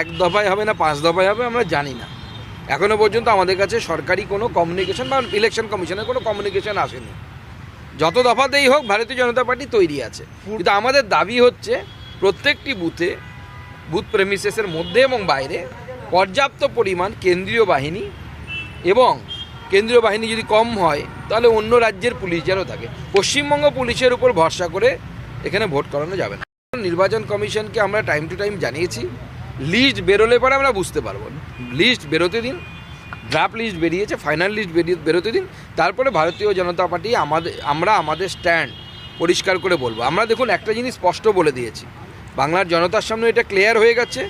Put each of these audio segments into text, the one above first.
এক দফায় হবে না 5 দফায় হবে আমরা জানি না। এখনো পর্যন্ত আমাদের কাছে সরকারি কোনো কমিউনিকেশন বা ইলেকশন কমিশনের কোনো কমিউনিকেশন আসেনি। যত দফাতেই হোক ভারতীয় জনতা পার্টি তৈরি আছে, কিন্তু আমাদের দাবি হচ্ছে প্রত্যেকটি বুথে, বুথ প্রেমিসেসের মধ্যে এবং বাইরে পর্যাপ্ত পরিমাণ কেন্দ্রীয় বাহিনী, এবং কেন্দ্রীয় বাহিনী যদি কম হয় তাহলে অন্য রাজ্যের পুলিশ যেন থাকে। পশ্চিমবঙ্গ পুলিশের উপর ভরসা করে এখানে ভোট করানো যাবে না। নির্বাচন কমিশনকে আমরা টাইম টু টাইম জানিয়েছি, লিস্ট বেরোলে পরে আমরা বুঝতে পারবো। লিস্ট বেরোতে দিন, ড্রাফট লিস্ট বেরিয়েছে, ফাইনাল লিস্ট বেরোতে দিন, তারপরে ভারতীয় জনতা পার্টি আমরা আমাদের স্ট্যান্ড পরিষ্কার করে বলবো। আমরা দেখুন একটা জিনিস স্পষ্ট বলে দিয়েছি, বাংলার জনতার সামনে এটা ক্লিয়ার হয়ে গেছে।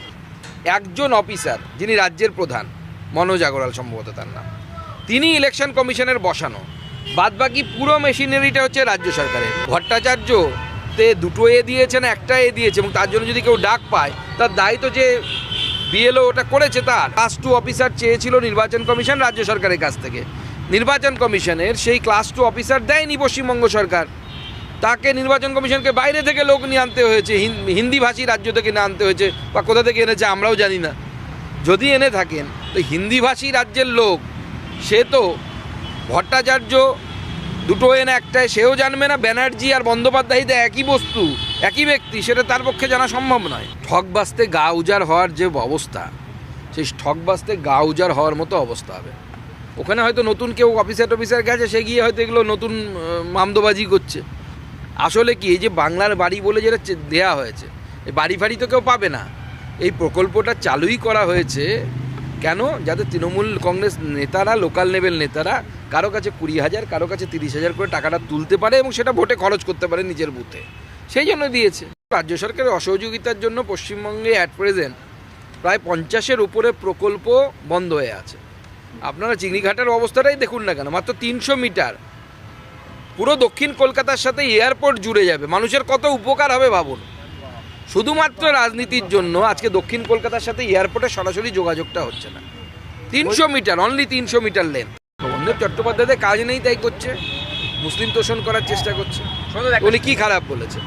একজন অফিসার যিনি রাজ্যের প্রধান, মনোজ আগরওয়াল সম্ভবত তার নাম, তিনি ইলেকশন কমিশনের বসানো, বাদবাকি পুরো মেশিনারিটা হচ্ছে রাজ্য সরকারের। ভট্টাচার্য তে দুটো দিয়েছে না একটা দিয়েছে, এবং তার জন্য যদি কেউ ডাক পায় তার দায়িত্ব যে বিএলও ওটা করেছে তার। ক্লাস 2 অফিসার চেয়েছিল নির্বাচন কমিশন রাজ্য সরকারের কাছ থেকে, নির্বাচন কমিশনের সেই ক্লাস 2 অফিসার দেয়নি পশ্চিমবঙ্গ সরকার, তাকে নির্বাচন কমিশনকে বাইরে থেকে লোক নিয়ে আনতে হয়েছে, হিন্দিভাষী রাজ্য থেকে নিয়ে আনতে হয়েছে, বা কোথা থেকে এনেছে আমরাও জানি না। যদি এনে থাকেন তো হিন্দিভাষী রাজ্যের লোক, সে তো ভট্টাচার্য দুটো না একটায় সেও জানবে না, ব্যানার্জি আর বন্দ্যোপাধ্যায়তে একই বস্তু একই ব্যক্তি, সেটা তার পক্ষে জানা সম্ভব নয়। ঠক বাঁচতে গা উজাড় হওয়ার যে অবস্থা, সেই ঠক বাঁচতে গা উজাড় হওয়ার মতো অবস্থা হবে। ওখানে হয়তো নতুন কেউ অফিসার গেছে, সে গিয়ে হয়তো এগুলো নতুন মামদোবাজি করছে। আসলে কি, এই যে বাংলার বাড়ি বলে যেটা দেয়া হয়েছে, এই বাড়ি ফাড়ি তো কেউ পাবে না। এই প্রকল্পটা চালুই করা হয়েছে কেন? যাতে তৃণমূল কংগ্রেস নেতারা, লোকাল লেভেল নেতারা কারো কাছে 20,000, কারো কাছে 30,000 করে টাকাটা তুলতে পারে এবং সেটা ভোটে খরচ করতে পারে নিজের বুথে, সেই জন্য দিয়েছে। রাজ্য সরকারের অসহযোগিতার জন্য পশ্চিমবঙ্গে অ্যাট প্রেজেন্ট প্রায় 50-এর উপরে প্রকল্প বন্ধ হয়ে আছে। আপনারা চিংড়িঘাটের অবস্থাটাই দেখুন না কেন, মাত্র 300 মিটার পুরো দক্ষিণ কলকাতার সাথে এয়ারপোর্ট জুড়ে যাবে। মানুষের কত উপকার হবে ভাবুন। শুধুমাত্র রাজনীতির জন্য আজকে দক্ষিণ কলকাতার সাথে এয়ারপোর্টে সরাসরি যোগাযোগটা হচ্ছে না। 300 মিটার, অনলি 300 মিটার লেন। অন্যের চট্টোপাধ্যায়দের কাজ নেই তাই করছে, মুসলিম তোষণ করার চেষ্টা করছে। উনি কি খারাপ বলেছে?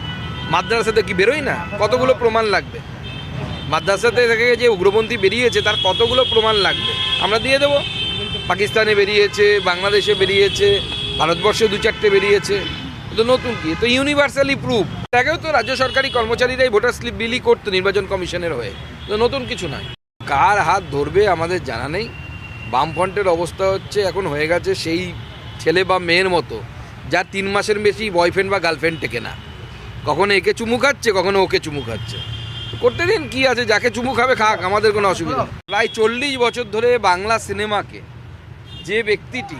মাদ্রাসাতে কি বেরোয় না? কতগুলো প্রমাণ লাগবে? মাদ্রাসাতে থেকে যে উগ্রপন্থী বেরিয়েছে তার কতগুলো প্রমাণ লাগবে, আমরা দিয়ে দেবো। পাকিস্তানে বেরিয়েছে, বাংলাদেশে বেরিয়েছে, ভারতবর্ষে 2-4টে বেরিয়েছে, তো নতুন কি? তো ইউনিভার্সালি প্রুফ। আগেও তো রাজ্য সরকারি কর্মচারীরাই ভোটার স্লিপ বিলি করতো নির্বাচন কমিশনের হয়ে, তো নতুন কিছু নয়। কার হাত ধরবে আমাদের জানা নেই। বামফ্রন্টের অবস্থা হচ্ছে এখন হয়ে গেছে সেই ছেলে বা মেয়ের মতো, যার 3 মাসের বেশি বয়ফ্রেন্ড বা গার্লফ্রেন্ড টেকে না। কখনো একে চুমু খাচ্ছে, কখনো ওকে চুমু খাচ্ছে। করতে দিন, কি আছে, যাকে চুমু খাবে খাক, আমাদের কোনো অসুবিধা নেই। প্রায় 40 বছর ধরে বাংলা সিনেমাকে যে ব্যক্তিটি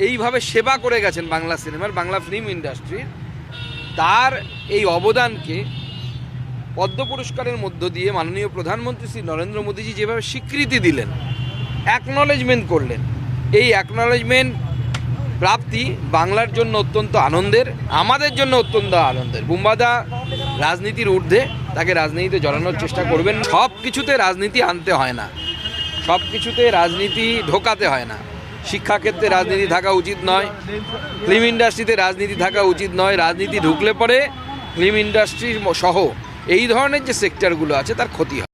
এইভাবে সেবা করে গেছেন বাংলা সিনেমার, বাংলা ফিল্ম ইন্ডাস্ট্রির, তার এই অবদানকে পদ্ম পুরস্কারের মধ্য দিয়ে মাননীয় প্রধানমন্ত্রী শ্রী নরেন্দ্র মোদীজি যেভাবে স্বীকৃতি দিলেন, অ্যাকনলেজমেন্ট করলেন, এই অ্যাকনলেজমেন্ট প্রাপ্তি বাংলার জন্য অত্যন্ত আনন্দের, আমাদের জন্য অত্যন্ত আনন্দের। বুম্বাদা রাজনীতির ঊর্ধ্বে, তাকে রাজনীতিতে জড়ানোর চেষ্টা করবেন। সব কিছুতে রাজনীতি আনতে হয় না, সব কিছুতে রাজনীতি ঢোকাতে হয় না। শিক্ষাক্ষেত্রে রাজনীতি থাকা উচিত নয়, ফিল্ম ইন্ডাস্ট্রিতে রাজনীতি থাকা উচিত নয়। রাজনীতি ঢুকলে পরে ফিল্ম ইন্ডাস্ট্রি সহ এই ধরনের যে সেক্টরগুলো আছে তার ক্ষতি হয়।